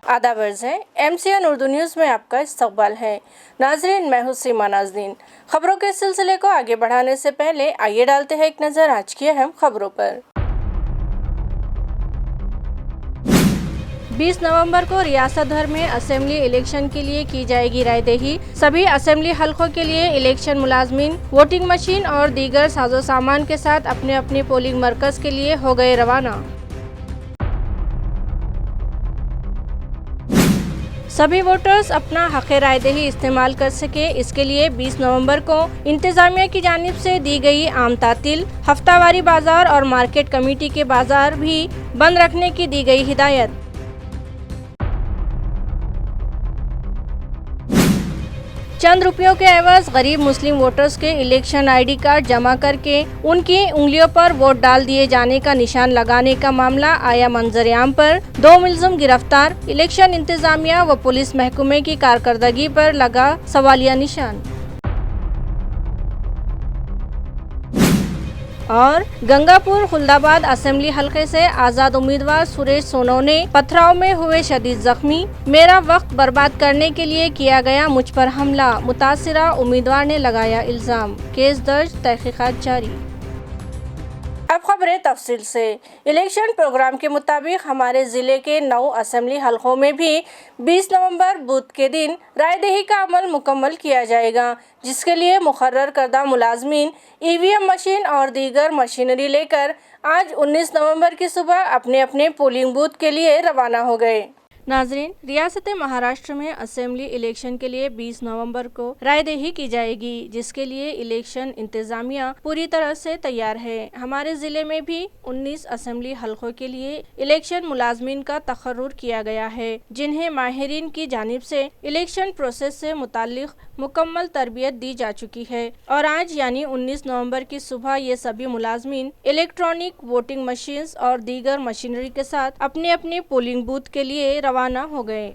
आदाब अर्ज़ है। MCN उर्दू न्यूज़ में आपका इस्तकबाल है। नाज़रीन, मैं हूँ सीमा नाज़रीन। खबरों के सिलसिले को आगे बढ़ाने से पहले आइए डालते हैं एक नज़र आज की अहम खबरों पर। 20 नवंबर को रियासत भर में असेंबली इलेक्शन के लिए की जाएगी रायदही। सभी असेंबली हलकों के लिए इलेक्शन मुलाजमीन वोटिंग मशीन और दीगर साजो सामान के साथ अपने अपने पोलिंग मरकज के लिए हो गए रवाना। सभी वोटर्स अपना हक़ रायदही इस्तेमाल कर सके, इसके लिए 20 नवंबर को इंतजामिया की जानिब से दी गई आम तातील। हफ्तावारी बाजार और मार्केट कमेटी के बाजार भी बंद रखने की दी गई हिदायत। चंद रुपयों के एवज गरीब मुस्लिम वोटर्स के इलेक्शन ID कार्ड जमा करके उनकी उंगलियों पर वोट डाल दिए जाने का निशान लगाने का मामला आया मंजर-ए-आम पर। 2 मुलजिम गिरफ्तार। इलेक्शन इंतजामिया व पुलिस महकमे की कारकर्दगी पर लगा सवालिया निशान। और गंगापुर खुल्दाबाद असेंबली हलके से आज़ाद उम्मीदवार सुरेश सोनवणे पथराव में हुए शदीद जख्मी। मेरा वक्त बर्बाद करने के लिए किया गया मुझ पर हमला, मुतासिरा उम्मीदवार ने लगाया इल्जाम। केस दर्ज, तहकीकात जारी। अब खबरें तफसील से। इलेक्शन प्रोग्राम के मुताबिक हमारे ज़िले के 9 असेंबली हलकों में भी 20 नवंबर बुध के दिन रायदही का अमल मुकम्मल किया जाएगा, जिसके लिए मुकर्रर करदा मुलाजमीन EVM मशीन और दीगर मशीनरी लेकर आज 19 नवंबर की सुबह अपने अपने पोलिंग बूथ के लिए रवाना हो गए। नाजरीन, रियासत महाराष्ट्र में असेंबली इलेक्शन के लिए 20 नवंबर को रायदही की जाएगी, जिसके लिए इलेक्शन इंतजामिया पूरी तरह से तैयार है। हमारे जिले में भी 19 असेंबली हलकों के लिए इलेक्शन मुलाजमीन का तकर्रुर किया गया है, जिन्हें माहिरीन की जानिब से इलेक्शन प्रोसेस से मुताल्लिक मुकम्मल तरबियत दी जा चुकी है और आज यानी 19 नवंबर की सुबह ये सभी मुलाजमीन इलेक्ट्रॉनिक वोटिंग मशीन्स और दीगर मशीनरी के साथ अपने अपने पोलिंग बूथ के लिए रवाना हो गए।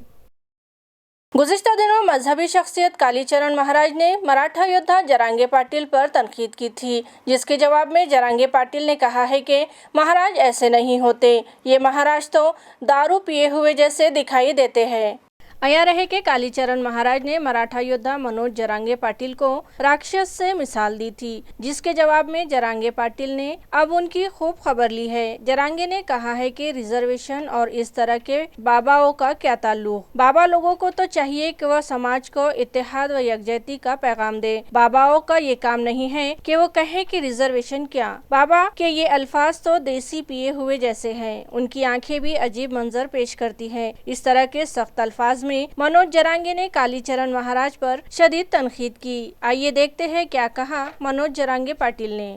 गुज़िश्ता दिनों मजहबी शख्सियत कालीचरण महाराज ने मराठा योद्धा जरांगे पाटिल पर तनकीद की थी, जिसके जवाब में जरांगे पाटिल ने कहा है कि महाराज ऐसे नहीं होते, ये महाराज तो दारू पिए हुए जैसे दिखाई देते हैं। आया रहे कि कालीचरण महाराज ने मराठा योद्धा मनोज जरांगे पाटिल को राक्षस से मिसाल दी थी, जिसके जवाब में जरांगे पाटिल ने अब उनकी खूब खबर ली है। जरांगे ने कहा है कि रिजर्वेशन और इस तरह के बाबाओं का क्या ताल्लुक। बाबा लोगों को तो चाहिए कि वह समाज को इत्तेहाद व यकजहती का पैगाम दे। बाबाओं का ये काम नहीं है कि वो कहे कि रिजर्वेशन क्या। बाबा के ये अल्फाज तो देसी पिए हुए जैसे हैं। उनकी आंखें भी अजीब मंजर पेश करती हैं। इस तरह के सख्त अल्फाज में मनोज जरांगे ने कालीचरण महाराज पर शदीद तनकीद की। आइए देखते हैं क्या कहा मनोज जरांगे पाटिल ने।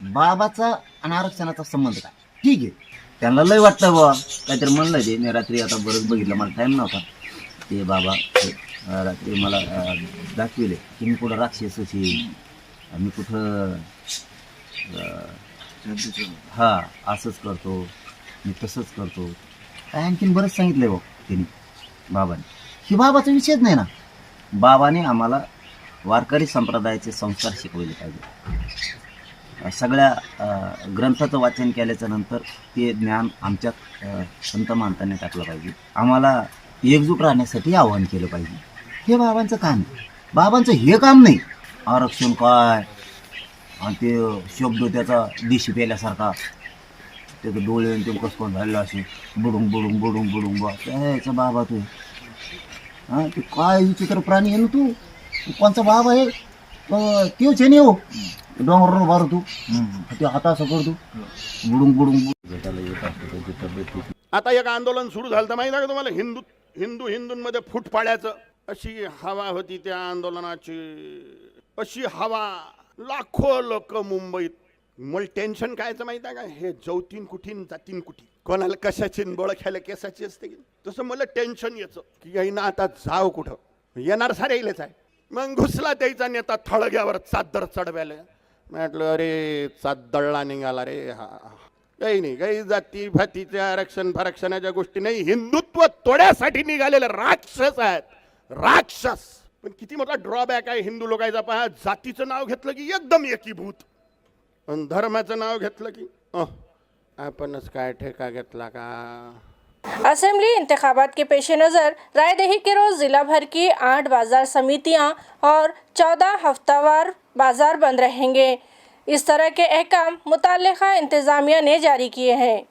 बाबाचा आणि आरक्षणाचा संबंध काय? ठीक आहे, त्यांना लय वाटतं बाबा काहीतरी म्हणलं ते. मी रात्री आता बरंच बघितलं, मला टाइम नव्हता. ते बाबा रात्री मला दाखविले की मी कुठं राक्षस असेल, मी कुठं हा असंच करतो, मी तसंच करतो, काय आणखीन बरंच सांगितलंय बाबा त्यांनी बाबाने. ही बाबाचा विषयच नाही ना. बाबाने आम्हाला वारकरी संप्रदायाचे संस्कार शिकवले पाहिजे. सगळ्या ग्रंथाचं वाचन केल्याच्या नंतर ते ज्ञान आमच्यात संत मानताने टाकलं पाहिजे. आम्हाला एकजूट राहण्यासाठी आवाहन केलं पाहिजे. हे बाबांचं काम आहे. बाबांचं हे काम नाही आरक्षण काय आणि ते शब्द त्याचा दिशी पेल्यासारखा, त्याचं डोळे आणि ते कसं कोण झालेलं असे बुडून बुडून बुडून बुडून बा त्याचा बाबा तू. हां, तू काय विचित्र प्राणी आहे ना तू. कोणचा बाबा आहे? तेच आहे नाही हो. डोंगरावर बारू तू ते हाता असं करतो बुडून बुडून. आता एक आंदोलन सुरू झालं तर माहिती आहे का तुम्हाला, हिंदूंमध्ये फूट पाडायचं. अशी हवा होती त्या आंदोलनाची, अशी हवा. लाखो लोक मुंबईत. मला टेन्शन कायचं माहिती आहे का, हे जवतीन कुठीन जातीन कुठी, कोणाला कशाची बळ खायला केसाची असते की. तसं मला टेन्शन यायचं की याईना आता जाव कुठं, येणार सारे येईलच आहे. मग घुसला त्याचा नेता थळग्यावर चादर चढवायला. म्हटलं अरे चादळला निघाला रे. हा काही नाही, काही जाती भातीचे आरक्षणाच्या गोष्टी नाही, हिंदुत्व तोड्यासाठी निघालेले राक्षस आहेत, राक्षस. पण किती मोठा ड्रॉबॅक आहे हिंदू लोकांचा. पहा, जातीचं नाव घेतलं की एकदम एकीभूत, आणि धर्माचं नाव घेतलं की आपणच काय ठेका घेतला का. असेंबली इंतखाबात के पेश नज़र रायदही के रोज़ ज़िला भर की 8 बाजार समितियां और 14 हफ्तावार बाजार बंद रहेंगे। इस तरह के अहकाम मुतल्लिका इंतज़ामिया ने जारी किए हैं।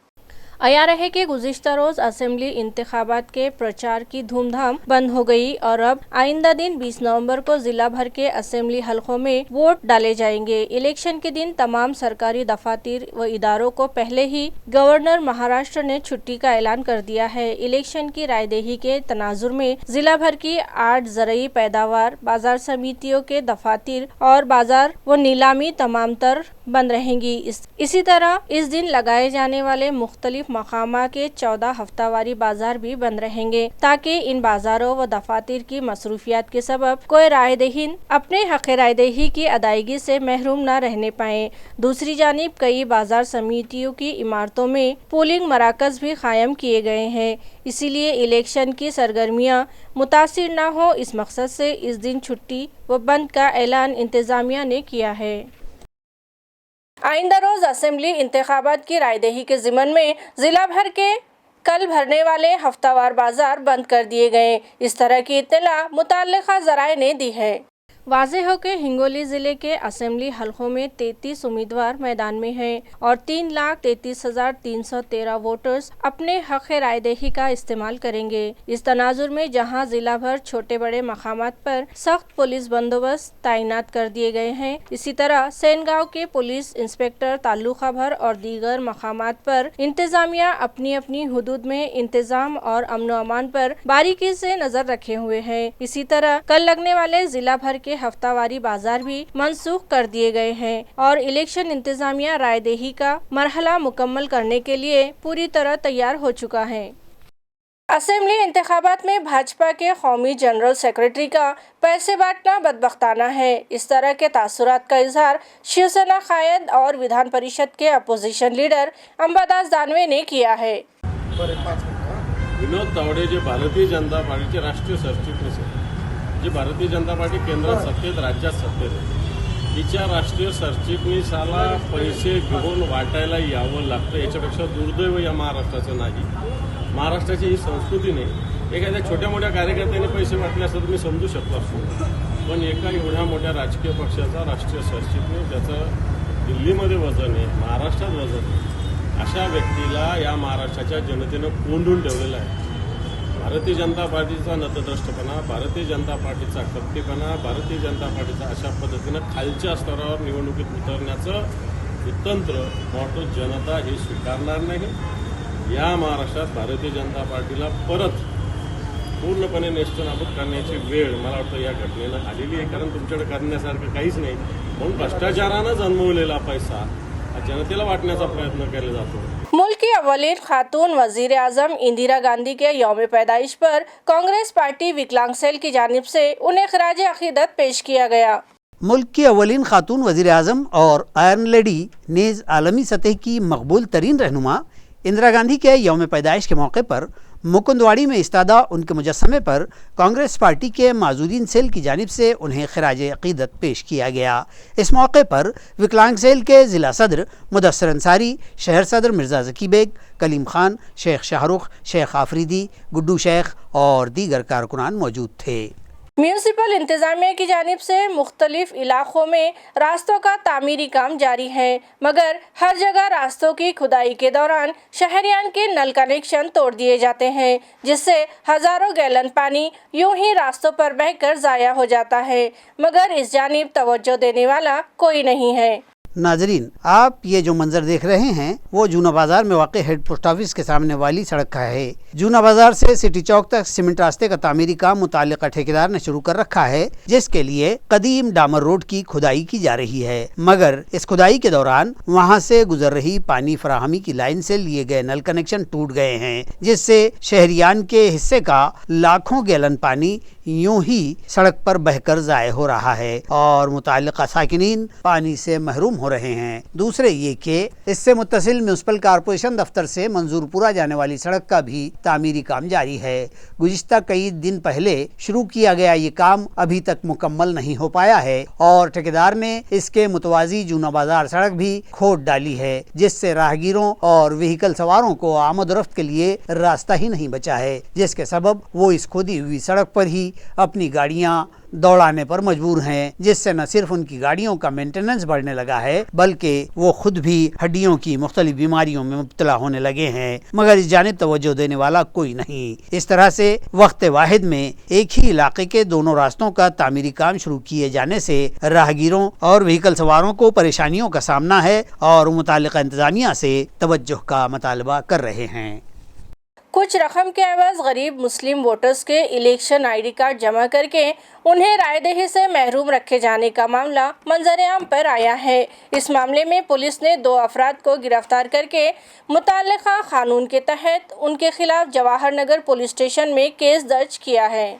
अयार है कि गुज़िश्ता रोज़ असेंबली इंतखाबात के प्रचार की धूमधाम बंद हो गई और अब आइंदा दिन 20 नवंबर को ज़िला भर के असेंबली हलकों में वोट डाले जाएंगे। इलेक्शन के दिन तमाम सरकारी दफातर व इदारों को पहले ही गवर्नर महाराष्ट्र ने छुट्टी का ऐलान कर दिया है। इलेक्शन की रायदही के तनाजुर में ज़िला भर की 8 ज़रूरी पैदावार बाजार समितियों के दफातर और बाजार व नीलामी तमाम तर बंद रहेंगी। इसी तरह इस दिन लगाए जाने वाले मुख्तलिफ मकामा के 14 हफ्तावारी बाजार भी बंद रहेंगे ताकि इन बाजारों व दफातर की मसरूफियात के सबब कोई रायदहीन अपने हक़ रायदही की अदायगी से महरूम न रहने पाए। दूसरी जानिब कई बाजार समितियों की इमारतों में पोलिंग मराकज भी कायम किए गए हैं, इसीलिए इलेक्शन की सरगर्मियाँ मुतासिर न हो, इस मकसद से इस दिन छुट्टी व बंद का ऐलान इंतज़ामिया ने किया है। आइंदा रोज़ असेंबली इंतखाबात की रायदही के ज़िमन में ज़िला भर के कल भरने वाले हफ्तावार बाजार बंद कर दिए गए। इस तरह की इत्तला मुतल्लिका ज़राए ने दी है। वाज़ेह हो कि हिंगोली ज़िले के असेंबली हलकों में 33 उम्मीदवार मैदान में हैं और 3,33,313 वोटर्स अपने हक़ रायदही का इस्तेमाल करेंगे। इस तनाजुर में जहां ज़िला भर छोटे बड़े मकामात पर सख्त पुलिस बंदोबस्त तैनात कर दिए गए हैं, इसी तरह सेनगांव के पुलिस इंस्पेक्टर तालुका भर और दीगर मकामात पर इंतज़ामिया अपनी अपनी हुदूद में इंतज़ाम और अमन व अमान पर बारीकी से नज़र रखे हुए हैं। इसी तरह कल लगने वाले ज़िला भर के हफ्तावारी बाजार भी मनसूख कर दिए गए हैं और इलेक्शन इंतजामिया रायदही का मरहला मुकम्मल करने के लिए पूरी तरह तैयार हो चुका है। असेंबली इंतखाबात में भाजपा के कौमी जनरल सेक्रेटरी का पैसे बांटना बदबख्ताना है। इस तरह के तासुरात का इजहार शिवसेना कायद और विधान परिषद के अपोजिशन लीडर अंबादास दानवे ने किया है। विनोद तावडे जे भारतीय जनता पार्टीचे राष्ट्रीय सरचिटणीस आहेत, जे भारतीय जनता पार्टी केंद्रात सत्तेत राज्यात सत्तेत आहे, तिच्या राष्ट्रीय सरचिटणीसाला पैसे घेऊन वाटायला यावं लागतं, याच्यापेक्षा दुर्दैव या महाराष्ट्राचं नाही। महाराष्ट्राची ही संस्कृती नाही। एखाद्या छोट्या मोठ्या कार्यकर्त्याने पैसे वाटले असं मी समजू शकतो असतो, पण एका एवढ्या मोठ्या राजकीय पक्षाचा राष्ट्रीय सरचिटणीस ज्याचं दिल्लीमध्ये वजन आहे, महाराष्ट्रात वजन आहे, अशा व्यक्तीला या महाराष्ट्राच्या जनतेनं कोंडून ठेवलेलं आहे। भारतीय जनता पार्टीचा नतद्रष्टपणा, भारतीय जनता पार्टीचा कपटीपणा, भारतीय जनता पार्टीचा अशा पद्धतीनं खालच्या स्तरावर निवडणुकीत उतरण्याचं तंत्र मोठं जनता हे स्वीकारणार नाही। या महाराष्ट्रात भारतीय जनता पार्टीला परत पूर्णपणे नेस्तनाबूत करण्याची वेळ मला वाटतं या घटनेनं आलेली आहे, कारण तुमच्याकडे करण्यासारखं काहीच नाही, म्हणून भ्रष्टाचारानं जन्मवलेला पैसा जनतेला वाटण्याचा प्रयत्न केला जातो। मुल्क की अव्वलीन खातून वजीर आजम इंदिरा गांधी के यौम पैदाइश पर कांग्रेस पार्टी विकलांग सेल की जानिब से उन्हें खराज अकीदत पेश किया गया। मुल्क की अव्वलीन खातून वजीर आजम और आयरन लेडी नेज़ आलमी सतह की मकबूल तरीन रहनुमा इंदिरा गांधी के यौम पैदाइश के मौके पर मुकुंदवाड़ी में इस्तादा उनके मुजस्समे पर कांग्रेस पार्टी के माजूदीन सेल की जानिब से उन्हें खराज अकीदत पेश किया गया। इस मौके पर विकलांग सेल के ज़िला सदर मुदस्सर अंसारी, शहर सदर मिर्ज़ा ज़की बेग, कलीम खान, शेख शाहरुख, शेख आफरीदी, गुड्डू शेख और दीगर कारकुनान मौजूद थे। म्यूनिसिपल इंतजामिया की जानिब से मुख्तलिफ इलाकों में रास्तों का तामीरी काम जारी है, मगर हर जगह रास्तों की खुदाई के दौरान शहरियान के नल कनेक्शन तोड़ दिए जाते हैं, जिससे हज़ारों गैलन पानी यूं ही रास्तों पर बहकर ज़ाया हो जाता है, मगर इस जानिब तवज्जो देने वाला कोई नहीं है। नाजरीन, आप ये जो मंजर देख रहे हैं वो जूना बाजार में वाक़ हेड पोस्ट ऑफिस के सामने वाली सड़क का है। जूना बाजार से सिटी चौक तक सीमेंट रास्ते का तामीरी काम मुताल्लिका ठेकेदार ने शुरू कर रखा है, जिसके लिए कदीम डामर रोड की खुदाई की जा रही है, मगर इस खुदाई के दौरान वहां से गुजर रही पानी फराहमी की लाइन से लिए गए नल कनेक्शन टूट गए हैं, जिससे शहरियान के हिस्से का लाखों गैलन पानी यूं ही सड़क पर बहकर ज़ाय हो रहा है और मुताल्लिका साकिनीन पानी से महरूम हो रहे हैं। दूसरे ये कि इससे मुत्तसिल म्यूनसिपल कारपोरेशन दफ्तर से मंजूरपुरा जाने वाली सड़क का भी तामीरी काम जारी है। गुज़िश्ता कई दिन पहले शुरू किया गया ये काम अभी तक मुकम्मल नहीं हो पाया है और ठेकेदार ने इसके मुतवाजी जूना बाजार सड़क भी खोद डाली है, जिससे राहगीरों और व्हीकल सवारों को आमद-ओ-रफ्त के लिए रास्ता ही नहीं बचा है, जिसके सबब वो इस खोदी हुई सड़क पर ही अपनी गाड़ियां दौड़ाने पर मजबूर हैं, जिससे न सिर्फ उनकी गाड़ियों का मेंटेनेंस बढ़ने लगा है बल्कि वो खुद भी हड्डियों की मुख्तलिफ बीमारियों में मुब्तला होने लगे हैं, मगर इस जानिब तवज्जो देने वाला कोई नहीं। इस तरह से वक्त वाहिद में एक ही इलाके के दोनों रास्तों का तामीरी काम शुरू किए जाने से राहगीरों और व्हीकल सवारों को परेशानियों का सामना है और मुताल्लिका इंतजामिया से तवज्जो का मुतालबा कर रहे हैं। कुछ रकम के एवज गरीब मुस्लिम वोटर्स के इलेक्शन आईडी कार्ड जमा करके उन्हें रायदही से महरूम रखे जाने का मामला मंजर-ए-आम पर आया है। इस मामले में पुलिस ने 2 अफराद को गिरफ्तार करके मुताल्लिका कानून के तहत उनके खिलाफ जवाहर नगर पुलिस स्टेशन में केस दर्ज किया है।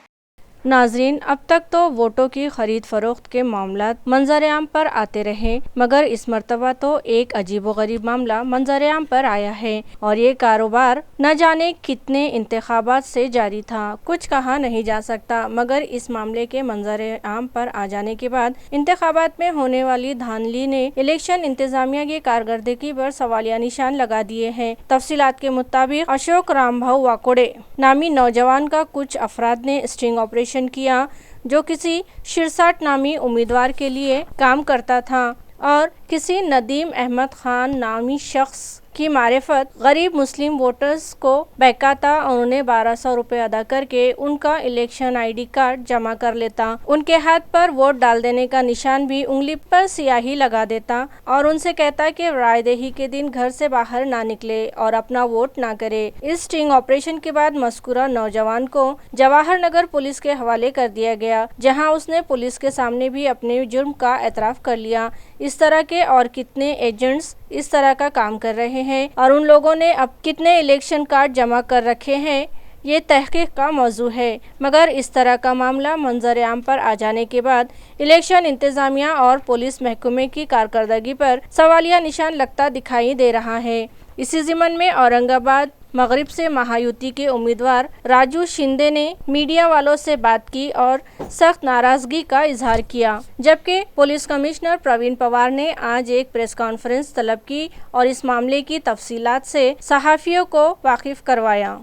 नाजरीन, अब तक तो वोटों की खरीद फरोख्त के मामलात मंजर-ए-आम पर आते रहे, मगर इस मरतबा तो एक अजीबोगरीब मामला मंजर-ए-आम पर आया है और ये कारोबार न जाने कितने इंतखाबात से जारी था, कुछ कहा नहीं जा सकता। मगर इस मामले के मंजर-ए-आम पर आ जाने के बाद इंतखाबात में होने वाली धांधली ने इलेक्शन इंतजामिया की कारकर्दगी पर सवालिया निशान लगा दिए हैं। तफसीलात के मुताबिक अशोक रामभाऊ वाकोड़े नामी नौजवान का कुछ अफराद ने स्टिंग ऑपरेशन किया, जो किसी शिरसाट नामी उम्मीदवार के लिए काम करता था और किसी नदीम अहमद खान नामी शख्स की मारिफत गरीब मुस्लिम वोटर्स को बहकाता और उन्हें 1200 रुपये अदा करके उनका इलेक्शन आईडी कार्ड जमा कर लेता। उनके हाथ पर वोट डाल देने का निशान भी उंगली पर स्याही लगा देता और उनसे कहता कि रायदही के दिन घर से बाहर ना निकले और अपना वोट ना करे। इस स्टिंग ऑपरेशन के बाद मस्कुरा नौजवान को जवाहर नगर पुलिस के हवाले कर दिया गया, जहां उसने पुलिस के सामने भी अपने जुर्म का एतराफ़ कर लिया। इस तरह के और कितने एजेंट्स इस तरह का काम कर रहे हैं और उन लोगों ने अब कितने इलेक्शन कार्ड जमा कर रखे हैं, ये तहकीक का मौजू है। मगर इस तरह का मामला मंजर-ए-आम पर आ जाने के बाद इलेक्शन इंतजामिया और पुलिस महकमे की कारकर्दगी पर सवालिया निशान लगता दिखाई दे रहा है। इसी ज़िमन में औरंगाबाद मगरिब से महायुति के उम्मीदवार राजू शिंदे ने मीडिया वालों से बात की और सख्त नाराजगी का इजहार किया, जबकि पुलिस कमिश्नर प्रवीण पवार ने आज एक प्रेस कॉन्फ्रेंस तलब की और इस मामले की तफसीलात से सहाफ़ियों को वाकिफ करवाया।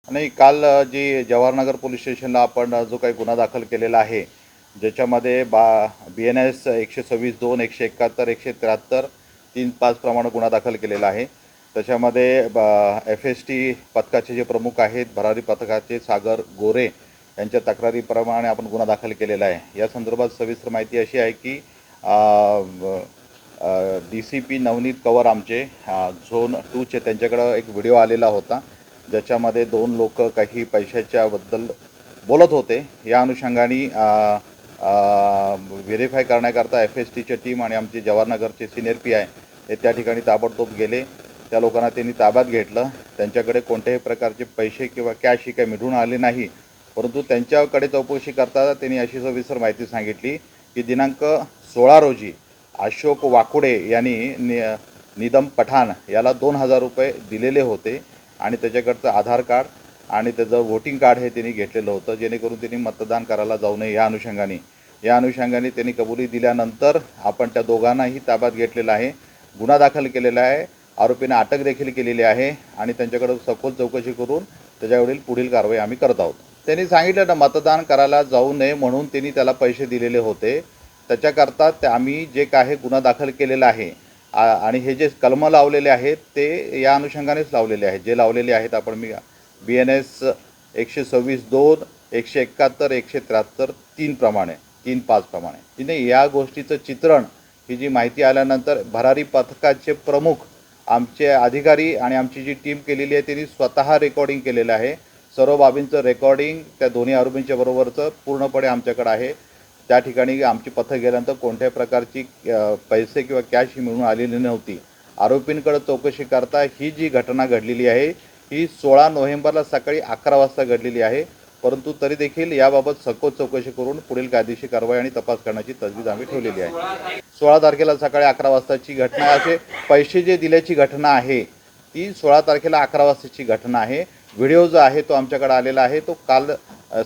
नाही, काल जी जवाहरनगर पोलीस स्टेशनला आपण जो काही गुन्हा दाखल केलेला आहे, ज्याच्यामध्ये BNS 126(2), 171, 173, 3-5 प्रमाणे गुन्हा दाखल केलेला आहे। त्याच्यामध्ये FST पथकाचे जे प्रमुख आहेत, भरारी पथकाचे सागर गोरे यांच्या तक्रारीप्रमाणे आपण गुन्हा दाखल केलेला आहे। या संदर्भात सविस्तर माहिती अशी आहे की DCP नवनीत कवर आमचे झोन 2चे त्यांच्याकडे एक व्हिडिओ आलेला होता, ज्याच्यामध्ये 2 लोक काही पैशाच्या बद्दल बोलत होते। या अनुषंगाने व्हेरीफाय करण्याकरता FSTची टीम आणि आमचे जवाहरनगरचे सिनियर PI हे त्या ठिकाणी ताबडतोब गेले। त्या लोकांना त्यांनी ताब्यात घेतलं। त्यांच्याकडे कोणत्याही प्रकारचे पैसे किंवा कॅश ही काही मिळून आले नाही, परंतु त्यांच्याकडे चौकशी करता त्यांनी अशी सविस्तर माहिती सांगितली की दिनांक 16 रोजी अशोक वाकोडे यांनी निदम पठाण याला 2000 रुपये दिलेले होते आणि त्याच्याकडचं आधार कार्ड आणि त्याचं वोटिंग कार्ड हे त्यांनी घेतलेलं होतं, जेणेकरून त्यांनी मतदान करायला जाऊ नये। या अनुषंगाने त्यांनी कबुली दिल्यानंतर आपण त्या दोघांनाही ताब्यात घेतलेलं आहे, गुन्हा दाखल केलेला आहे, आरोपींना अटक देखील केलेली आहे आणि त्यांच्याकडे सखोल चौकशी करून त्याच्यावरील पुढील कारवाई आम्ही करत आहोत। त्यांनी सांगितलं ना, मतदान करायला जाऊ नये म्हणून त्यांनी त्याला पैसे दिलेले होते। त्याच्याकरता आम्ही जे काही गुन्हा दाखल केलेला आहे आणि हे जे कलम लावलेले आहेत ते या अनुषंगानेच लावलेले आहेत, जे लावलेले आहेत आपण BNS 126(2), 171, 173, 3-5 प्रमाणे। तिने या गोष्टीचं चित्रण ही जी माहिती आल्यानंतर भरारी पथकाचे प्रमुख आमचे अधिकारी आणि आमची जी टीम केलेली आहे त्यांनी स्वतः रेकॉर्डिंग केलेलं आहे। सर्व बाबींचं रेकॉर्डिंग त्या दोन्ही आरोपींच्या बरोबरचं पूर्णपणे आमच्याकडे आहे। त्या ठिकाणी आमची पथक गेल्यानंतर कोणत्याही प्रकारची पैसे किंवा कॅश ही मिळून आलेली नव्हती। आरोपींकडे चौकशी करता ही जी घटना घडलेली आहे ही 16 नोव्हेंबरला सकाळी 11 वाजता घडलेली आहे, परंतु तरी देखील याबाबत सखोल चौकशी करून पुढील कायदेशीर कारवाई आणि तपास करण्याची तजवीज आम्ही ठेवलेली आहे. 16 तारखेला सकाळी 11 वाजताची घटना आहे. असे पैसे जे दिल्याची घटना आहे ती 16 तारखेला 11 वाजताची घटना आहे. व्हिडिओ जो आहे तो आमच्याकडे आलेला आहे, तो काल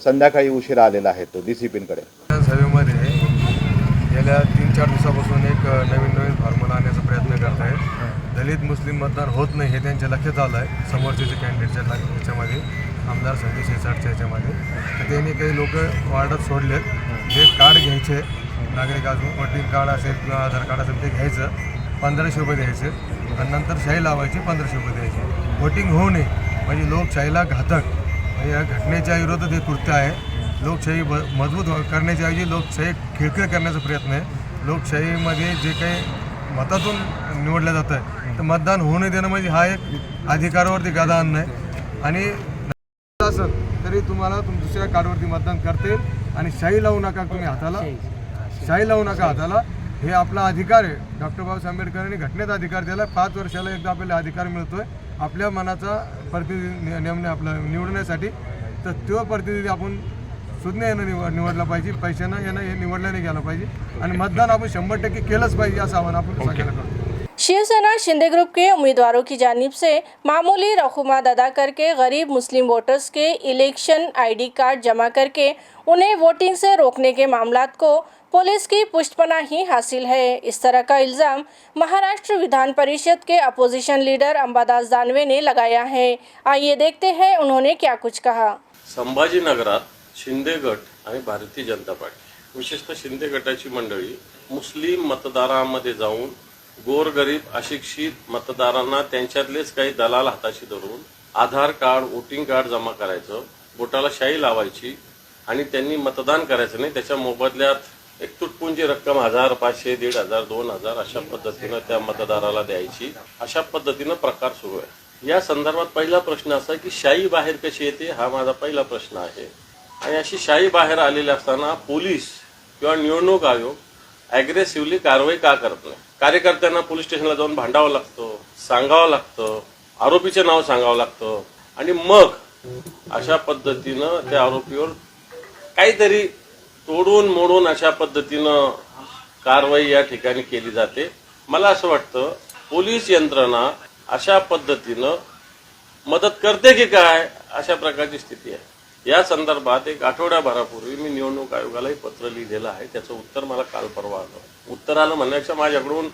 संध्याकाळी उशिरा आलेला आहे, तो DCPकडे. सभेमध्ये गेल्या 3-4 दिवसापासून एक नवीन फॉर्म्युला आणण्याचा प्रयत्न करत आहेत. दलित मुस्लिम मतदान होत नाही हे त्यांच्या लक्षात आलं आहे. समोरचे जे कॅन्डिडेटच्या ह्याच्यामध्ये आमदार संजय शिरसाटच्या ह्याच्यामध्ये तर त्यांनी काही लोक वार्डात सोडलेत. जे कार्ड घ्यायचे नागरिक अजून वोटिंग कार्ड असेल किंवा आधार कार्ड असेल ते घ्यायचं, 1500 रुपये द्यायचे आणि नंतर शाही लावायची 1500 रुपये द्यायचे. वोटिंग होऊ नये म्हणजे लोकशाहीला घातक म्हणजे या घटनेच्या विरोधात हे कृत्य आहे. लोकशाही मजबूत करण्याच्या ऐवजी लोकशाही खिळखिळ करण्याचा प्रयत्न आहे. लोकशाहीमध्ये जे काही मतातून निवडलं जातं आहे तर मतदान होऊ नये देणं म्हणजे हा एक अधिकारावरती गदा आणणं आहे. आणि असं तरी तुम्हाला दुसऱ्या कार्डवरती मतदान करता येईल आणि शाही लावू नका, तुम्ही हाताला शाही लावू नका हाताला. हे आपला अधिकार आहे. डॉक्टर बाबासाहेब आंबेडकरांनी घटनेत अधिकार दिला. 5 वर्षाला एकदा आपल्याला अधिकार मिळतोय आपल्या मनाचा प्रतिनिधी निवडण्यासाठी. तर तो प्रतिनिधी आपण सुज्ञ यानं निवडला पाहिजे, पैशानं यानं हे निवडलं नाही गेलं पाहिजे आणि मतदान आपण 100% केलंच पाहिजे असं आव्हान आपण सगळ्यांना करतो. शिवसेना शिंदे ग्रुप के उम्मीदवारों की जानिब से मामूली रकूमात अदा करके गरीब मुस्लिम वोटर्स के इलेक्शन ID कार्ड जमा करके उन्हें वोटिंग से रोकने के मामलात को पुलिस की पुष्टपनाही हासिल है. इस तरह का इल्ज़ाम महाराष्ट्र विधान परिषद के अपोजिशन लीडर अंबादास दानवे ने लगाया है. आइए देखते हैं उन्होंने क्या कुछ कहा. संभाजीनगरात शिंदे गट आणि भारतीय जनता पार्टी विशेषतः शिंदे गटाची मंडळी मुस्लिम मतदारांमध्ये जाऊन गोरगरीब अशिक्षित मतदारांना त्यांच्यातलेच काही दलाल हाताशी धरून आधार कार्ड वोटिंग कार्ड जमा करायचं, बोटाला शाई लावायची आणि त्यांनी मतदान करायचं नाही. त्याच्या मोबदल्यात एक तुटपुंजी रक्कम 1000, 500, 1500, 2000 अशा पद्धतीनं त्या मतदाराला द्यायची. अशा पद्धतीनं प्रकार सुरू आहे. या संदर्भात पहिला प्रश्न असा की शाई बाहेर कशी येते हा माझा पहिला प्रश्न आहे. आणि अशी शाई बाहेर आलेली असताना पोलीस किंवा निवडणूक आयोग ॲग्रेसिव्हली कारवाई का करत नाही? कार्यकर्त्यांना पोलीस स्टेशनला जाऊन भांडावं लागतं, सांगावं लागतं, आरोपीचं नाव सांगावं लागतं आणि मग अशा पद्धतीनं त्या आरोपीवर काहीतरी तोडून मोडून अशा पद्धतीनं कारवाई या ठिकाणी केली जाते. मला असं वाटतं पोलीस यंत्रणा अशा पद्धतीनं मदत करते की काय अशा प्रकारची स्थिती आहे. या संदर्भात एक आठवड्याभरापूर्वी मी निवडणूक आयोगालाही पत्र लिहिलेलं आहे. त्याचं उत्तर मला काल परवा आलं. उत्तर आलं म्हणण्यापेक्षा माझ्याकडून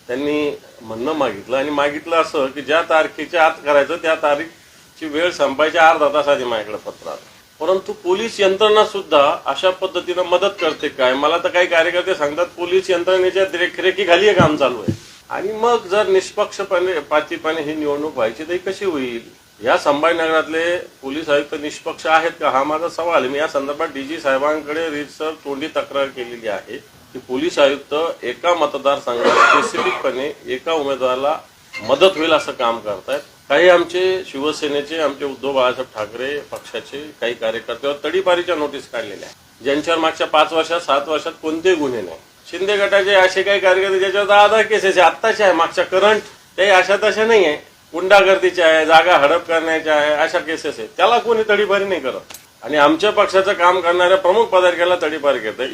त्यांनी म्हणणं मागितलं आणि मागितलं असं की ज्या तारखेच्या आत करायचं त्या तारीखची वेळ संपायच्या अर्धा तास आधी माझ्याकडे पत्र आलं. परंतु पोलीस यंत्रणा सुद्धा अशा पद्धतीनं मदत करते काय? मला तर काही कार्यकर्ते सांगतात पोलीस यंत्रणेच्या देखरेखीखाली हे काम चालू आहे. आणि मग जर निष्पक्षपणे पातीपणे ही निवडणूक व्हायची तर कशी होईल? या संभाजीनगरातले पोलीस आयुक्त निष्पक्ष आहेत का हा माझा सवाल आहे. मी या संदर्भात DG साहेबांकडे रीतसर तोंडी तक्रार केलेली आहे की पोलीस आयुक्त एका मतदारसंघात स्पेसिफिकपणे एका उमेदवाराला मदत होईल असं काम करतायत. काही आमचे शिवसेनेचे आमचे उद्धव बाळासाहेब ठाकरे पक्षाचे काही कार्यकर्त्यावर तडीपारीच्या नोटीस काढलेल्या आहेत ज्यांच्यावर मागच्या 5 वर्षात 7 वर्षात कोणतेही गुन्हे नाही. शिंदे गटाचे असे काही कार्यकर्ते ज्याच्यावर आधार केसेस आहे आत्ताचे आहे मागच्या करंट ते अशा तशा नाही आहे. गुंडागर्दीच्या आहे, जागा हडप करण्याच्या आहे, अशा केसेस आहेत. त्याला कोणी तडीपारी नाही करत आणि आमच्या पक्षाचं काम करणाऱ्या प्रमुख पदाधिकाऱ्याला तडीपारी करतात.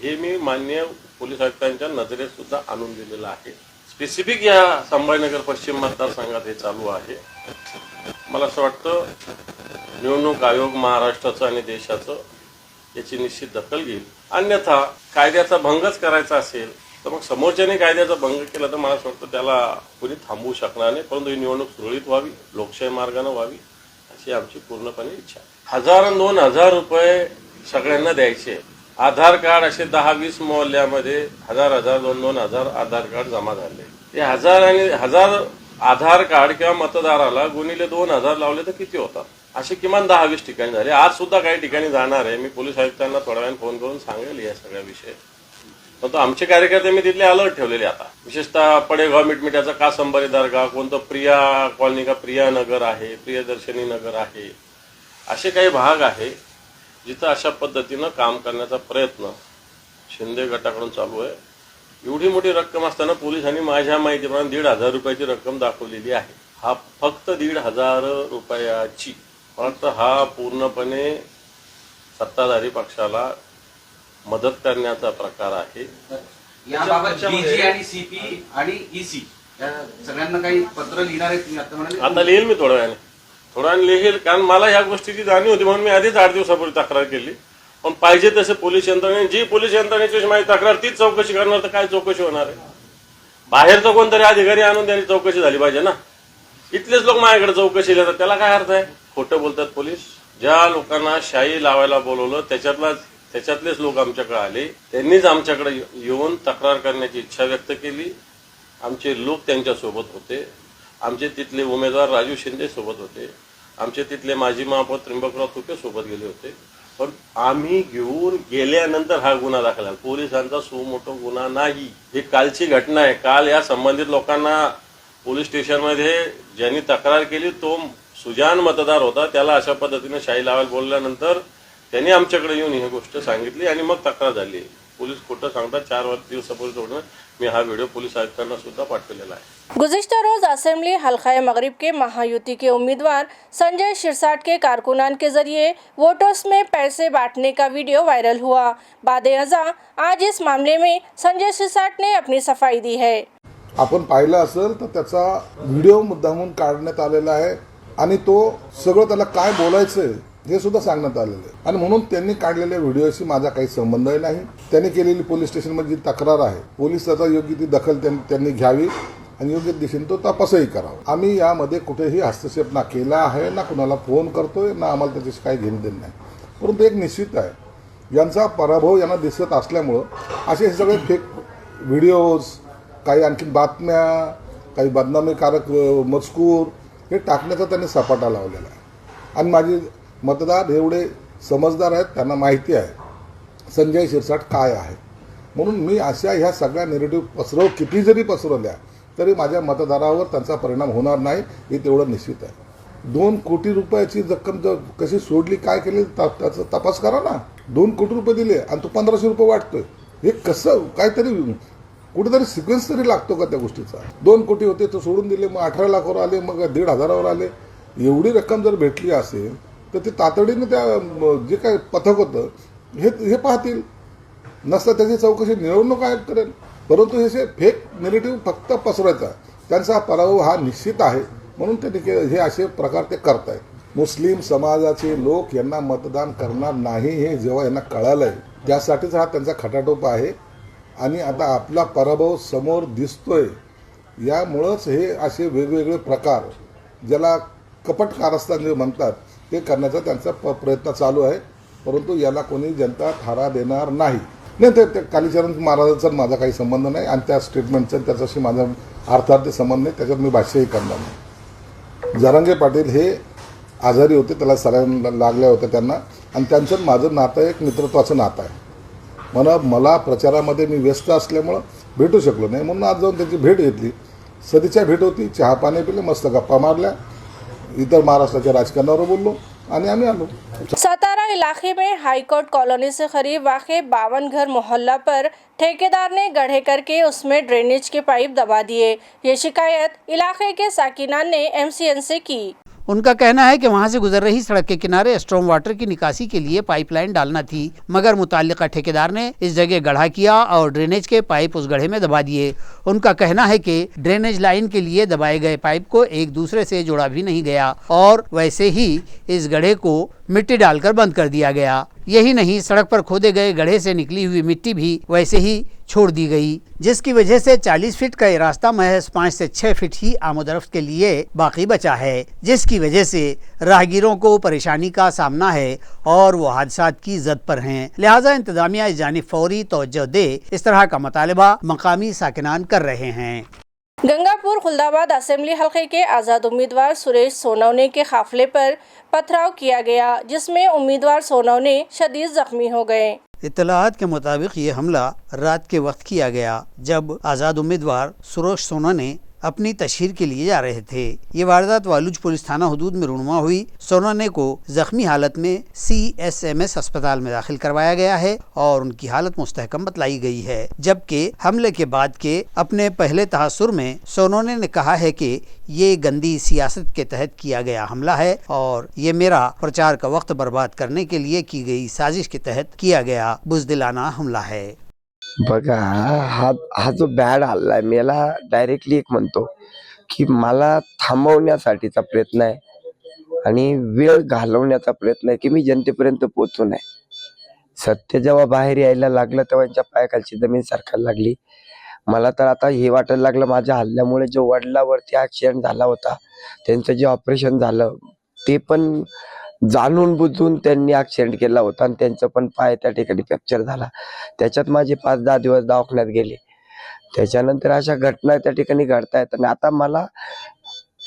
हे मी माननीय पोलीस आयुक्तांच्या नजरेत सुद्धा आणून दिलेलं आहे. स्पेसिफिक या संभाजीनगर पश्चिम मतदारसंघात हे चालू आहे. मला असं वाटतं निवडणूक आयोग महाराष्ट्राचं आणि देशाचं याची निश्चित दखल घेईल. अन्यथा कायद्याचा भंगच करायचा असेल तर मग समोरच्याने कायद्याचा भंग केला तर मला असं वाटतं त्याला कोणी थांबवू शकणार नाही. परंतु ही निवडणूक सुरळीत व्हावी, लोकशाही मार्गाने व्हावी अशी आमची पूर्णपणे इच्छा आहे. 1000-2000 रुपये सगळ्यांना द्यायचे. आधार कार्ड असे 10-20 मोहल्ल्यामध्ये 1000-2,000 आधार कार्ड जमा झाले. ते 1000 आधार कार्ड किंवा मतदाराला गुणिले 2000 लावले तर किती होतात? असे किमान 10-20 ठिकाणी झाले. आज सुद्धा काही ठिकाणी जाणार आहे. मी पोलीस आयुक्तांना थोड्या वेळाने फोन करून सांगेल या सगळ्या विषय. परंतु आमचे कार्यकर्ते मी तिथले अलर्ट ठेवलेले आता. विशेषतः पडेगाव मिटमिटाचा कासंबरी दर्गा, कोणतं प्रिया कॉलनी का प्रिया नगर आहे, प्रियदर्शनी नगर आहे, असे काही भाग आहे जिथं अशा पद्धतीनं काम करण्याचा प्रयत्न शिंदे गटाकडून चालू आहे. एवढी मोठी रक्कम असताना पोलिसांनी माझ्या माहितीप्रमाणे 1,500 रुपयाची रक्कम दाखवलेली आहे. हा फक्त 1,500 रुपयाची वाटतं हा पूर्णपणे सत्ताधारी पक्षाला मदत करण्याचा प्रकार आहे. याबाबत डीजी आणि सीपी आणि ईसी या सगळ्यांना काही पत्र लिहिणार आहेत तुम्ही आता म्हणाले? आता लिहिल मी थोड्या वेळाने लिहिल, कारण मला ह्या गोष्टीची जाणीव होती म्हणून मी आधीच 8 दिवसापूर्वी तक्रार केली. पण पाहिजे तसे पोलीस यंत्रणेने जी पोलीस यंत्रणेची माझी तक्रार तीच चौकशी करणार, तर काय चौकशी होणार आहे? बाहेरचं कोणतरी अधिकारी आणून त्यांनी चौकशी झाली पाहिजे ना. इथलेच लोक माझ्याकडे चौकशी येतात, त्याला काय अर्थ आहे? खोटं बोलतात पोलीस. ज्या लोकांना शाई लावायला बोलवलं त्याच्यातलेच लोक आमच्याकडे आले, त्यांनीच आमच्याकडे येऊन तक्रार करण्याची इच्छा व्यक्त केली. आमचे लोक त्यांच्यासोबत होते, आमचे तिथले उमेदवार राजू शिंदे सोबत होते, आमचे तिथले माजी महापौर त्र्यंबकराव तुपे सोबत गेले होते. पण आम्ही घेऊन गेल्यानंतर हा गुन्हा दाखल झाला. पोलिसांचा सुमोठो गुन्हा नाही. ही कालची घटना आहे. काल या संबंधित लोकांना पोलीस स्टेशनमध्ये ज्यांनी तक्रार केली तो सुजान मतदार होता. त्याला अशा पद्धतीने शाई लावायला बोलल्यानंतर त्यांनी आमच्याकडे येऊन ही गोष्ट सांगितली आणि मग तक्रार झाली. पोलीस खोटं सांगतात. 4 दिवसापूर्वी सोडणं. मी हा व्हिडिओ पोलीस आयुक्तांना सुद्धा पाठवलेला आहे. गुज़िश्ता रोज असेंबली हल्का मगरिब के महायुति के उम्मीदवार संजय शिरसाट के कारकुनान के जरिए वोटर्स में पैसे बांटने का वीडियो वायरल हुआ. बाद-ए-अज़ा आज इस मामले में संजय शिरसाट ने अपनी सफाई दी है. आपण पाहिलं असेल तर त्याचा व्हिडिओ मुद्दामून काढण्यात आलेला आहे आणि तो सगळं त्याला काय बोलायचं हे सुद्धा सांगण्यात आलेलं आहे. आणि म्हणून त्यांनी काढलेल्या व्हिडिओशी माझा काही संबंधही नाही. त्यांनी केलेली पोलीस स्टेशनमध्ये जी तक्रार आहे, पोलीस त्याचा योग्य ती दखल त्यांनी घ्यावी आणि योग्य दिशेने तो तपासही करावा. आम्ही यामध्ये कुठेही हस्तक्षेप ना केला आहे, ना कुणाला फोन करतोय, ना आम्हाला त्याच्याशी काही घेणं देणं नाही. परंतु एक निश्चित आहे, यांचा पराभव यांना दिसत असल्यामुळं असे हे सगळे फेक व्हिडिओज, काही आणखी बातम्या, काही बदनामीकारक मजकूर हे टाकण्याचा त्यांनी सपाटा लावलेला आहे. आणि माझे मतदार एवढे समजदार आहेत, त्यांना माहिती आहे संजय शिरसाट काय आहे. म्हणून मी अशा ह्या सगळ्या निगेटिव्ह किती जरी पसरवल्या तरी माझ्या मतदारावर त्यांचा परिणाम होणार नाही हे तेवढं निश्चित आहे. 2 कोटी रुपयाची रक्कम जर कशी सोडली, काय केली त्याचा तपास करा ना. 2 कोटी रुपये दिले आणि तो 1500 रुपये वाटतोय. हे कसं काहीतरी कुठेतरी सिक्वेन्स तरी लागतो का त्या गोष्टीचा? 2 कोटी होते तो सोडून दिले, मग 18 लाखावर आले, मग 1,500 आले. एवढी रक्कम जर भेटली असेल तर ते तातडीने त्या जे काय पथक होतं हे पाहतील. नसता त्याची चौकशी निवडणूक आयोग करेल. परंतु हे फेक निगेटिव्ह फक्त पसरवायचा, त्यांचा पराभव हा निश्चित आहे. म्हणून त्यांनी हे असे प्रकार ते करत आहेत. मुस्लिम समाजाचे लोक यांना मतदान करणार नाही हे जेव्हा यांना कळालं आहे, त्यासाठीच हा त्यांचा खटाटोप आहे. आणि आता आपला पराभव समोर दिसतोय, यामुळंच हे असे वेगवेगळे प्रकार, ज्याला कपट कारस्थान जे म्हणतात, ते करण्याचा त्यांचा प्रयत्न चालू आहे. परंतु याला कोणी जनता थारा देणार नाही. ते कालीचरण महाराजांचा माझा काही संबंध नाही आणि त्या स्टेटमेंटचा त्याच्याशी माझा अर्थार्थ संबंध नाही. त्याच्यात मी भाष्यही करणार नाही. जरांगे पाटील हे आजारी होते, त्याला सलाईन लागल्या होत्या त्यांना, आणि त्यांचं माझं नातं एक मित्रत्वाचं नातं आहे. मला प्रचारामध्ये मी व्यस्त असल्यामुळं भेटू शकलो नाही. म्हणून आज जाऊन त्यांची भेट घेतली. सदिच्छा भेट होती. चहा पाणी पिले, मस्त गप्पा मारल्या, इतर महाराष्ट्राच्या राजकारणावर बोललो आणि आम्ही आलो. सतारा इलाके में हाईकोर्ट कॉलोनी से करीब वाक़े 52 घर मोहल्ला पर ठेकेदार ने गड्ढे करके उसमें ड्रेनेज के पाइप दबा दिए. ये शिकायत इलाके के साकिनान ने MCN से की. उनका कहना है कि वहां से गुजर रही सड़क के किनारे स्ट्रॉम वाटर की निकासी के लिए पाइपलाइन डालना थी, मगर मुताल्लिका ठेकेदार ने इस जगह गड्ढा किया और ड्रेनेज के पाइप उस गड्ढे में दबा दिए. उनका कहना है कि ड्रेनेज लाइन के लिए दबाए गए पाइप को एक दूसरे से जोड़ा भी नहीं गया और वैसे ही इस गड्ढे को मिट्टी डालकर बंद कर दिया गया. यही नहीं, सड़क पर खोदे गए गड्ढे से निकली हुई मिट्टी भी वैसे ही छोड़ दी गई, जिसकी वजह से 40 फीट का ये रास्ता महज 5 से 6 फीट ही आमोदरफ्त के लिए बाकी बचा है, जिसकी वजह से राहगीरों को परेशानी का सामना है और वो हादसात की जद पर हैं. लिहाजा इंतजामिया इस जानिब फौरी तवज्जो दे, इस तरह का मुतालबा मकामी साकिनान कर रहे हैं. गंगापुर खुलदाबाद असेंबली हल्के के आज़ाद उम्मीदवार सुरेश सोनवने के काफिले पर पथराव किया गया, जिसमें उम्मीदवार सोनवने शदीद जख्मी हो गए. इत्तलात के मुताबिक ये हमला रात के वक्त किया गया, जब आज़ाद उम्मीदवार सुरेश सोना ने अपनी तशहीर के लिए जा रहे थे। ये वारदात वालूज पुलिस थाना हदूद में रूनुमा हुई। सोनोने को जख्मी हालत में CSMS अस्पताल में दाखिल करवाया गया है और उनकी हालत मुस्तहकम बतलाई गई है। जबकि हमले के बाद के अपने पहले तहस्सुर में सोनोने ने कहा है कि ये गंदी सियासत के तहत किया गया हमला है और ये मेरा प्रचार का वक्त बर्बाद करने के लिए की गई साजिश के तहत किया गया बुजदिलाना हमला है। बघा हा जो बॅड हल्ला आहे, मी याला डायरेक्टली एक म्हणतो की मला थांबवण्यासाठीचा प्रयत्न आहे आणि वेळ घालवण्याचा प्रयत्न आहे की मी जनतेपर्यंत पोहोचू नये। सत्य जेव्हा बाहेर यायला लागलं तेव्हा यांच्या पायाखालची जमीन सरकायला लागली। मला तर आता हे वाटायला लागलं माझ्या हल्ल्यामुळे जो वडिलावरती ऍक्सिडेंट झाला होता, त्यांचं जे ऑपरेशन झालं ते पण जाणून बुजून त्यांनी ऍक्सिडेंट केला होता आणि त्यांचं पण पाय त्या ठिकाणी फ्रॅक्चर झाला। त्याच्यात माझे 5-10 दिवस दवाखान्यात गेले। त्याच्यानंतर अशा घटना त्या ठिकाणी घडतायत आणि आता मला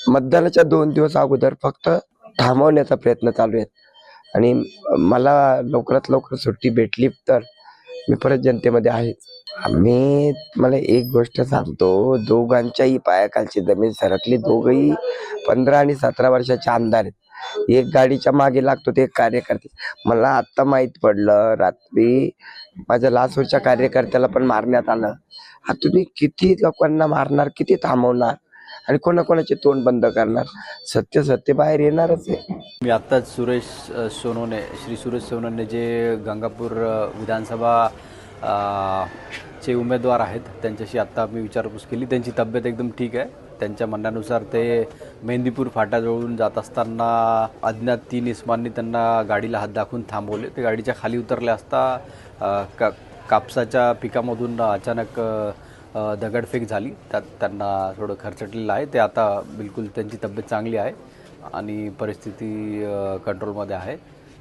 मतदानाच्या 2 दिवस अगोदर फक्त थांबवण्याचा प्रयत्न चालू आहे आणि मला लवकरात लवकर सुट्टी भेटली तर मी परत जनतेमध्ये आहे। मी मला एक गोष्ट सांगतो, दोघांच्याही पायाखालची जमीन सरकली। दोघही 15 आणि 17 वर्षाचे आमदार आहेत। एक गाडीच्या मागे लागतो ते कार्यकर्ते। मला आता माहित पडलं रात्री माझ्या लासूरच्या कार्यकर्त्याला पण मारण्यात आलं। हा तुम्ही किती लोकांना मारणार, किती थांबवणार आणि कोणाकोणाचे तोंड बंद करणार? सत्य बाहेर येणारच आहे। मी आत्ताच श्री सुरेश सोनोने जे गंगापूर विधानसभा चे उमेदवार आहेत त्यांच्याशी आत्ता मी विचारपूस केली। त्यांची तब्येत एकदम ठीक आहे। त्यांच्या म्हणण्यानुसार ते मेहंदीपूर फाट्याजवळून जात असताना अज्ञात 3 इसमांनी त्यांना गाडीला हात दाखवून थांबवले। ते गाडीच्या खाली उतरले असता कापसाच्या पिकामधून अचानक दगडफेक झाली। त्यात त्यांना थोडं खरचटलेलं आहे। ते आता बिलकुल त्यांची तब्येत चांगली आहे आणि परिस्थिती कंट्रोलमध्ये आहे।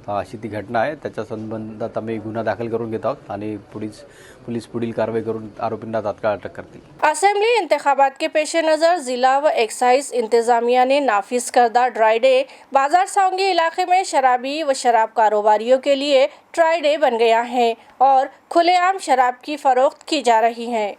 अशी ती घटना आहे। त्याच्या संबंधात आम्ही गुन्हा दाखल करून घेत आहोत आणि पुलिस पुढील कारवाई करून आरोपींना तात्काळ अटक करतील। असेंबली इंतखाबात के पेश नज़र जिला व एक्साइज इंतजामिया ने नाफिज करदा ड्राई डे बाजार सांगी इलाके में शराबी व शराब कारोबारियों के लिए ड्राई डे बन गया है और खुलेआम शराब की फरोख्त की जा रही है।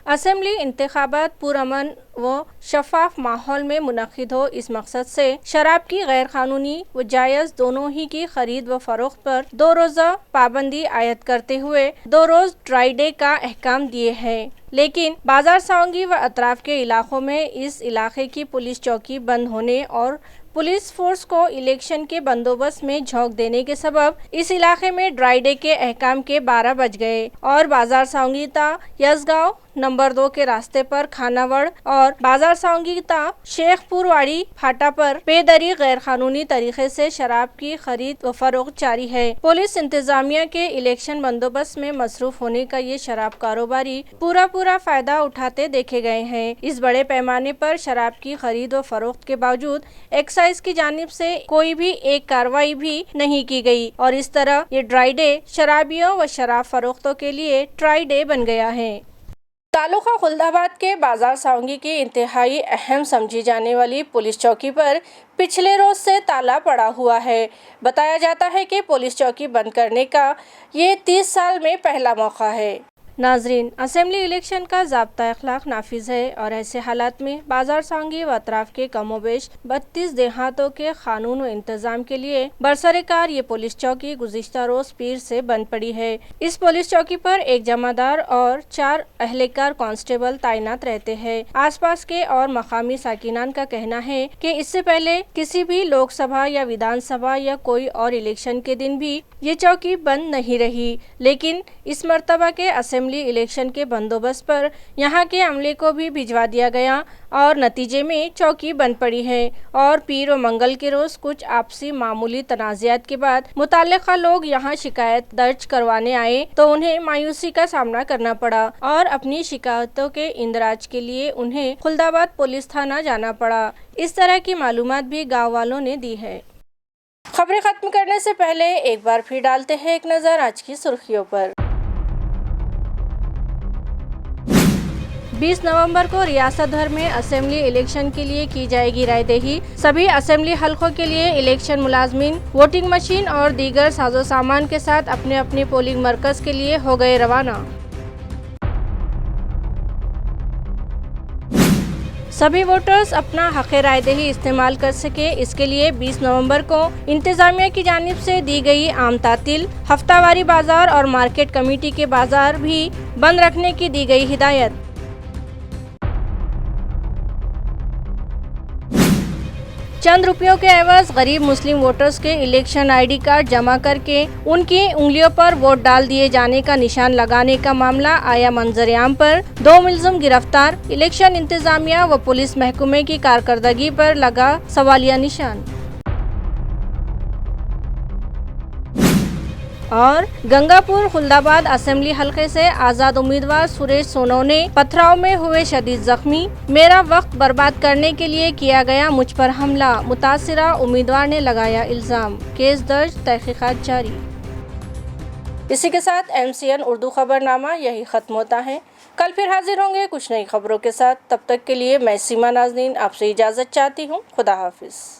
असेंबली इंतखाबात पुरअमन व शफाफ माहौल में मुनक्किद हो, इस मकसद से शराब की गैर कानूनी व जायज़ दोनों ही की खरीद व फरोख्त पर 2 रोज़ा पाबंदी आयद करते हुए 2 रोज़ ड्राई डे का अहकाम दिए हैं। लेकिन बाजार सांगी व अतराफ के इलाकों में इस इलाके की पुलिस चौकी बंद होने और पुलिस फोर्स को इलेक्शन के बंदोबस्त में झोंक देने के सबब इस इलाके में ड्राई डे के अहकाम के 12 बज गए और बाजार सांगी ता यसगांव नंबर 2 के रास्ते पर खानावड़ और बाजार सांगी ता शेखपुरवाड़ी फाटा पर बेदरी गैर कानूनी तरीके से शराब की खरीद व फरोख्त जारी है। पुलिस इंतजामिया के इलेक्शन बंदोबस्त में मसरूफ होने का ये शराब कारोबारी पूरा फायदा उठाते देखे गए हैं। इस बड़े पैमाने पर शराब की खरीद व फरोख्त के बावजूद एक्साइज की जानिब से कोई भी एक कार्रवाई भी नहीं की गई और इस तरह ये ड्राई डे शराबियों व शराब फरोख्तों के लिए ट्राई डे बन गया है। तालुका खुल्दाबाद के बाजार सांगी की इंतहाई अहम समझी जाने वाली पुलिस चौकी पर पिछले रोज से ताला पड़ा हुआ है। बताया जाता है कि पुलिस चौकी बंद करने का ये 30 साल में पहला मौका है। नाजरीन, असेंबली इलेक्शन का ज़ाब्ता अखलाक नाफिज है और ऐसे हालात में बाजार सांगी व अतराफ के कमोबेश 32 देहातों के कानून व इंतज़ाम के लिए बरसरकार ये पुलिस चौकी गुज़िश्ता रोज़ पीर से बंद पड़ी है। इस पुलिस चौकी पर एक जमादार और 4 अहलेकार कांस्टेबल तैनात रहते हैं। आसपास के और मकामी साकिनान का कहना है कि इससे पहले किसी भी लोकसभा या विधानसभा या कोई और इलेक्शन के दिन भी ये चौकी बंद नहीं रही, लेकिन इस मरतबा के असेंबली इलेक्शन के बंदोबस्त पर यहाँ के अमले को भी भिजवा दिया गया और नतीजे में चौकी बंद पड़ी है और पीर व मंगल के रोज कुछ आपसी मामूली तनाज़ात के बाद मुताल्लिका लोग यहाँ शिकायत दर्ज करवाने आए तो उन्हें मायूसी का सामना करना पड़ा और अपनी शिकायतों के इंदराज के लिए उन्हें खुल्दाबाद पुलिस थाना जाना पड़ा। इस तरह की मालूमात भी गाँव वालों ने दी है। खबरें खत्म करने से पहले एक बार फिर डालते हैं एक नज़र आज की सुर्खियों पर। 20 नवंबर को रियासत भर में असेंबली इलेक्शन के लिए की जाएगी रायदही। सभी असेंबली हलकों के लिए इलेक्शन मुलाजमीन वोटिंग मशीन और दीगर साजो सामान के साथ अपने अपने पोलिंग मरकज के लिए हो गए रवाना। सभी वोटर्स अपना हक़ राय दही इस्तेमाल कर सके, इसके लिए 20 नवंबर को इंतजामिया की जानिब से दी गई आम तातील, हफ्तावारी बाजार और मार्केट कमेटी के बाजार भी बंद रखने की दी गई हिदायत। चंद रुपयों के एवज गरीब मुस्लिम वोटर्स के इलेक्शन आईडी कार्ड जमा करके उनकी उंगलियों पर वोट डाल दिए जाने का निशान लगाने का मामला आया मंजर-ए-आम पर। 2 मुलजिम गिरफ्तार, इलेक्शन इंतजामिया व पुलिस महकमे की कारकर्दगी पर लगा सवालिया निशान। और गंगापुर खुल्दाबाद असेंबली हलके से आज़ाद उम्मीदवार सुरेश सोनवने पथराव में हुए शदीद जख्मी। मेरा वक्त बर्बाद करने के लिए किया गया मुझ पर हमला, मुतासिरा उम्मीदवार ने लगाया इल्ज़ाम। केस दर्ज, तहकीकात जारी। इसी के साथ MCN उर्दू खबरनामा यही ख़त्म होता है। कल फिर हाजिर होंगे कुछ नई खबरों के साथ। तब तक के लिए मैं सीमा नाज़नीन आपसे इजाज़त चाहती हूँ। खुदा हाफिज़।